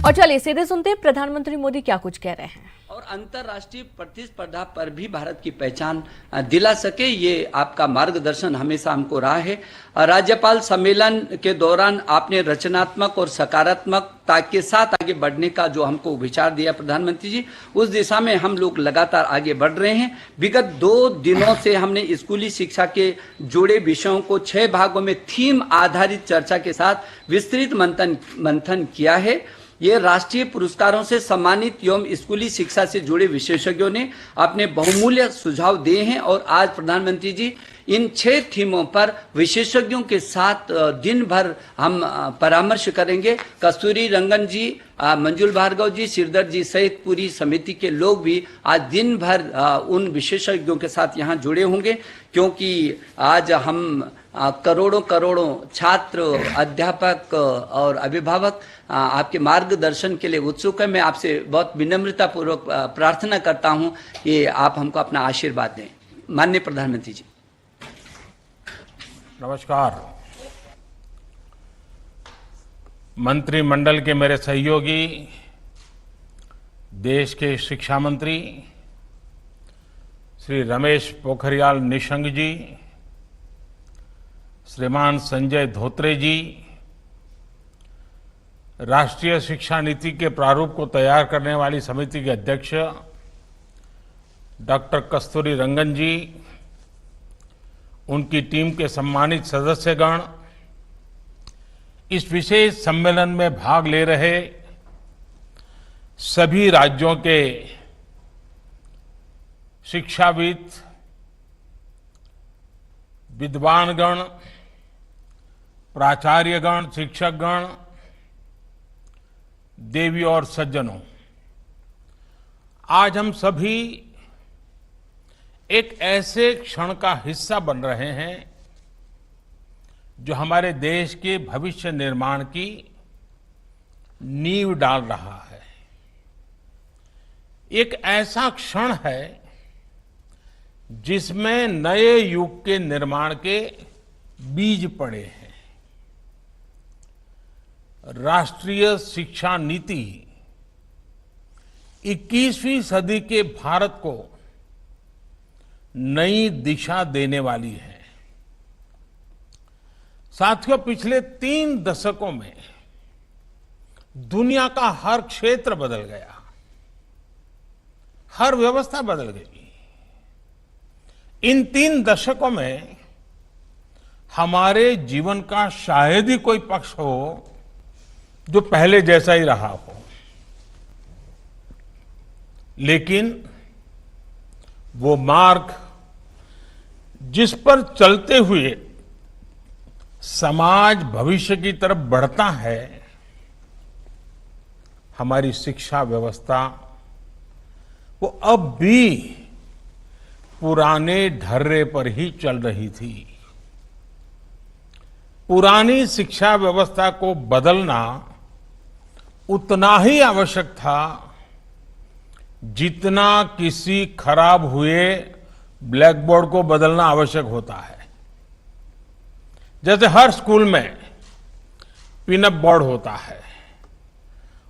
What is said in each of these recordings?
और चलिए सीधे सुनते हैं प्रधानमंत्री मोदी क्या कुछ कह रहे हैं। और अंतर्राष्ट्रीय प्रतिस्पर्धा पर भी भारत की पहचान दिला सके, ये आपका मार्गदर्शन हमेशा हमको रहा है। राज्यपाल सम्मेलन के दौरान आपने रचनात्मक और सकारात्मकता के साथ आगे बढ़ने का जो हमको विचार दिया प्रधानमंत्री जी, उस दिशा में हम लोग लगातार आगे बढ़ रहे हैं। विगत 2 दिनों से हमने स्कूली शिक्षा के जुड़े विषयों को 6 भागों में थीम आधारित चर्चा के साथ विस्तृत मंथन किया है। ये राष्ट्रीय पुरस्कारों से सम्मानित एवं स्कूली शिक्षा से जुड़े विशेषज्ञों ने अपने बहुमूल्य सुझाव दिए हैं और आज प्रधानमंत्री जी इन 6 थीमों पर विशेषज्ञों के साथ दिन भर हम परामर्श करेंगे। कस्तूरी रंगन जी, मंजुल भार्गव जी, श्रीधर जी सहित पूरी समिति के लोग भी आज दिन भर उन विशेषज्ञों के साथ यहाँ जुड़े होंगे, क्योंकि आज हम करोड़ों छात्र, अध्यापक और अभिभावक आपके मार्गदर्शन के लिए उत्सुक है। मैं आपसे बहुत विनम्रता पूर्वक प्रार्थना करता हूं कि आप हमको अपना आशीर्वाद दें। माननीय प्रधानमंत्री जी। नमस्कार। मंत्रिमंडल के मेरे सहयोगी, देश के शिक्षा मंत्री श्री रमेश पोखरियाल निशंक जी, श्रीमान संजय धोत्रे जी, राष्ट्रीय शिक्षा नीति के प्रारूप को तैयार करने वाली समिति के अध्यक्ष डॉक्टर कस्तूरी रंगन जी, उनकी टीम के सम्मानित सदस्यगण, इस विशेष सम्मेलन में भाग ले रहे सभी राज्यों के शिक्षाविद, विद्वानगण, प्राचार्यगण, शिक्षकगण, देवी और सज्जनों, आज हम सभी एक ऐसे क्षण का हिस्सा बन रहे हैं जो हमारे देश के भविष्य निर्माण की नींव डाल रहा है। एक ऐसा क्षण है जिसमें नए युग के निर्माण के बीज पड़े हैं। राष्ट्रीय शिक्षा नीति 21वीं सदी के भारत को नई दिशा देने वाली है। साथियों, पिछले 3 दशकों में दुनिया का हर क्षेत्र बदल गया, हर व्यवस्था बदल गई। इन 3 दशकों में हमारे जीवन का शायद ही कोई पक्ष हो जो पहले जैसा ही रहा हो, लेकिन वो मार्ग जिस पर चलते हुए समाज भविष्य की तरफ बढ़ता है, हमारी शिक्षा व्यवस्था वो अब भी पुराने ढर्रे पर ही चल रही थी। पुरानी शिक्षा व्यवस्था को बदलना उतना ही आवश्यक था जितना किसी खराब हुए ब्लैक बोर्ड को बदलना आवश्यक होता है। जैसे हर स्कूल में पिनअप बोर्ड होता है,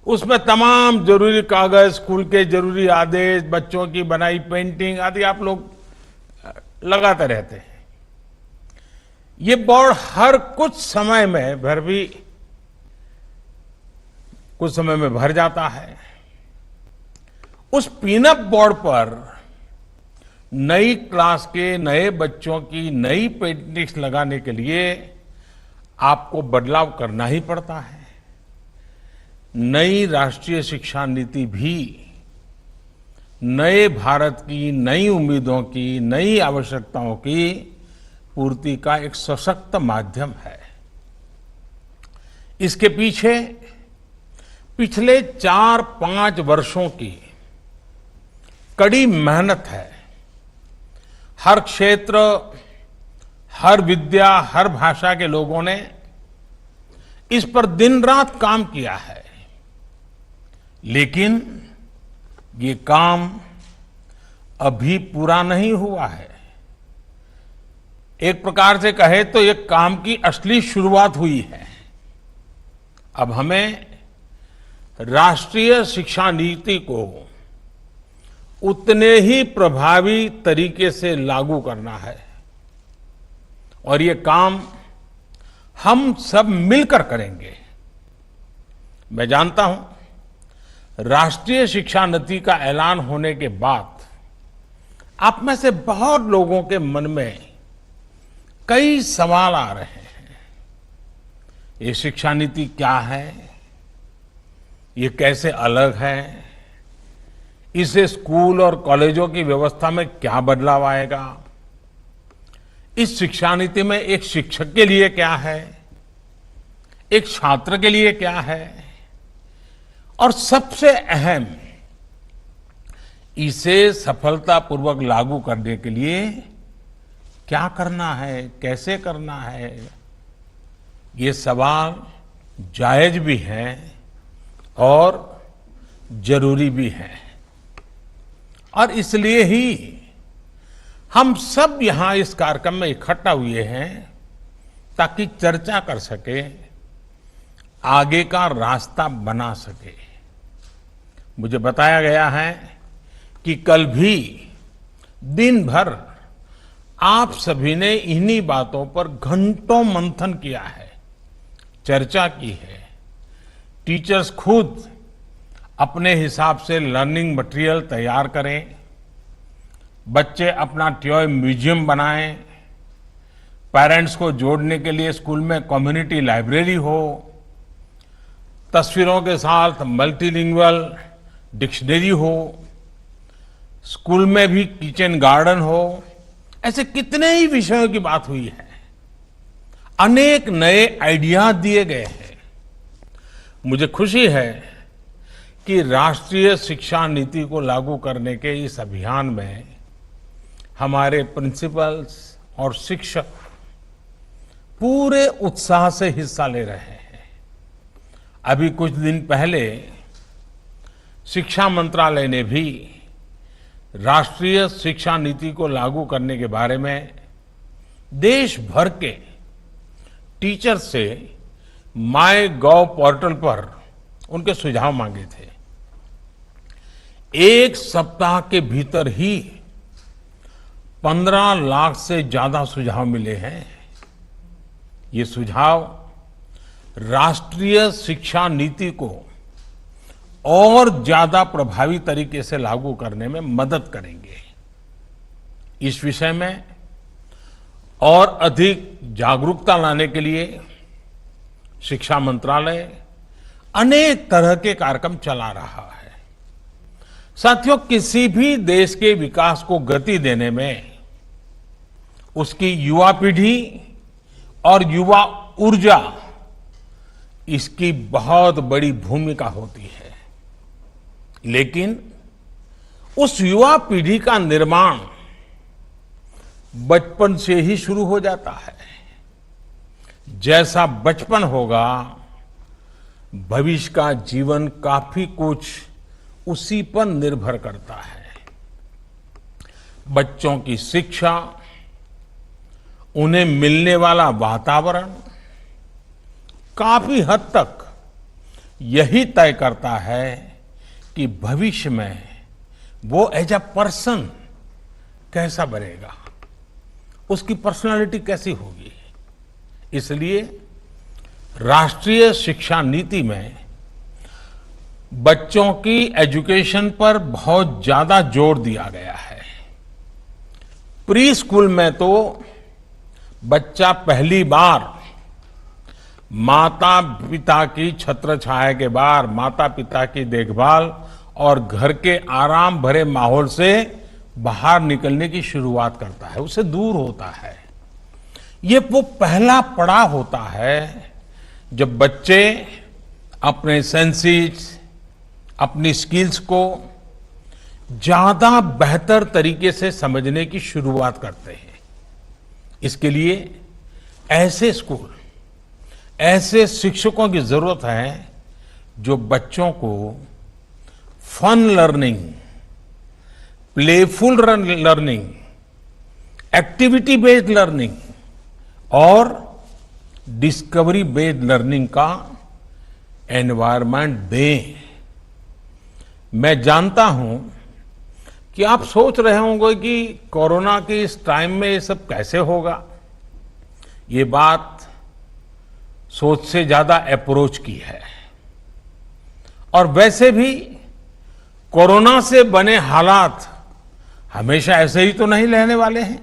उसमें तमाम जरूरी कागज, स्कूल के जरूरी आदेश, बच्चों की बनाई पेंटिंग आदि आप लोग लगाते रहते हैं। ये बोर्ड हर कुछ समय में भर जाता है। उस पिनअप बोर्ड पर नई क्लास के नए बच्चों की नई पेंटिंग्स लगाने के लिए आपको बदलाव करना ही पड़ता है। नई राष्ट्रीय शिक्षा नीति भी नए भारत की नई उम्मीदों की, नई आवश्यकताओं की पूर्ति का एक सशक्त माध्यम है। इसके पीछे पिछले 4-5 वर्षों की कड़ी मेहनत है। हर क्षेत्र, हर विद्या, हर भाषा के लोगों ने इस पर दिन रात काम किया है, लेकिन ये काम अभी पूरा नहीं हुआ है। एक प्रकार से कहे तो ये काम की असली शुरुआत हुई है। अब हमें राष्ट्रीय शिक्षा नीति को उतने ही प्रभावी तरीके से लागू करना है और ये काम हम सब मिलकर करेंगे। मैं जानता हूं राष्ट्रीय शिक्षा नीति का ऐलान होने के बाद आप में से बहुत लोगों के मन में कई सवाल आ रहे हैं। ये शिक्षा नीति क्या है, ये कैसे अलग है, इससे स्कूल और कॉलेजों की व्यवस्था में क्या बदलाव आएगा, इस शिक्षा नीति में एक शिक्षक के लिए क्या है, एक छात्र के लिए क्या है, और सबसे अहम, इसे सफलतापूर्वक लागू करने के लिए क्या करना है, कैसे करना है। ये सवाल जायज भी हैं और जरूरी भी हैं और इसलिए ही हम सब यहां इस कार्यक्रम में इकट्ठा हुए हैं ताकि चर्चा कर सके, आगे का रास्ता बना सके। मुझे बताया गया है कि कल भी दिन भर आप सभी ने इन्हीं बातों पर घंटों मंथन किया है, चर्चा की है। टीचर्स खुद अपने हिसाब से लर्निंग मटेरियल तैयार करें, बच्चे अपना टॉय म्यूजियम बनाएं, पेरेंट्स को जोड़ने के लिए स्कूल में कम्युनिटी लाइब्रेरी हो, तस्वीरों के साथ मल्टीलिंगुअल डिक्शनरी हो, स्कूल में भी किचन गार्डन हो। ऐसे कितने ही विषयों की बात हुई है, अनेक नए आइडिया दिए गए हैं। मुझे खुशी है कि राष्ट्रीय शिक्षा नीति को लागू करने के इस अभियान में हमारे प्रिंसिपल्स और शिक्षक पूरे उत्साह से हिस्सा ले रहे हैं। अभी कुछ दिन पहले शिक्षा मंत्रालय ने भी राष्ट्रीय शिक्षा नीति को लागू करने के बारे में देश भर के टीचर से माय.गॉव पोर्टल पर उनके सुझाव मांगे थे। एक सप्ताह के भीतर ही 15 लाख से ज्यादा सुझाव मिले हैं। ये सुझाव राष्ट्रीय शिक्षा नीति को और ज्यादा प्रभावी तरीके से लागू करने में मदद करेंगे। इस विषय में और अधिक जागरूकता लाने के लिए शिक्षा मंत्रालय अनेक तरह के कार्यक्रम चला रहा है। साथियों, किसी भी देश के विकास को गति देने में उसकी युवा पीढ़ी और युवा ऊर्जा, इसकी बहुत बड़ी भूमिका होती है। लेकिन उस युवा पीढ़ी का निर्माण बचपन से ही शुरू हो जाता है। जैसा बचपन होगा, भविष्य का जीवन काफी कुछ उसी पर निर्भर करता है। बच्चों की शिक्षा, उन्हें मिलने वाला वातावरण काफी हद तक यही तय करता है कि भविष्य में वो एज अ पर्सन कैसा बनेगा, उसकी पर्सनालिटी कैसी होगी। इसलिए राष्ट्रीय शिक्षा नीति में बच्चों की एजुकेशन पर बहुत ज्यादा जोर दिया गया है। प्री स्कूल में तो बच्चा पहली बार माता पिता की छत्र छाया के बाद माता पिता की देखभाल और घर के आराम भरे माहौल से बाहर निकलने की शुरुआत करता है, उससे दूर होता है। ये वो पहला पड़ाव होता है जब बच्चे अपने सेंसेस, अपनी स्किल्स को ज्यादा बेहतर तरीके से समझने की शुरुआत करते हैं। इसके लिए ऐसे स्कूल, ऐसे शिक्षकों की जरूरत है जो बच्चों को fun learning, playful learning, activity based learning और डिस्कवरी बेस्ड लर्निंग का एनवायरनमेंट दें। मैं जानता हूं कि आप सोच रहे होंगे कि कोरोना के इस टाइम में ये सब कैसे होगा। ये बात सोच से ज्यादा अप्रोच की है। और वैसे भी कोरोना से बने हालात हमेशा ऐसे ही तो नहीं रहने वाले हैं।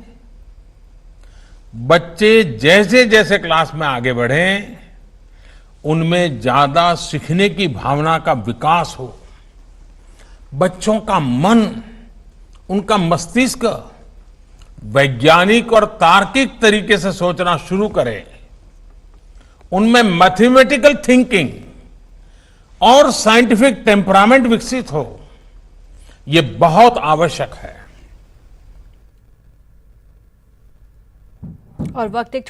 बच्चे जैसे जैसे क्लास में आगे बढ़ें, उनमें ज्यादा सीखने की भावना का विकास हो, बच्चों का मन, उनका मस्तिष्क वैज्ञानिक और तार्किक तरीके से सोचना शुरू करे, उनमें मैथमेटिकल थिंकिंग और साइंटिफिक टेम्परामेंट विकसित हो, ये बहुत आवश्यक है। और वक्त एक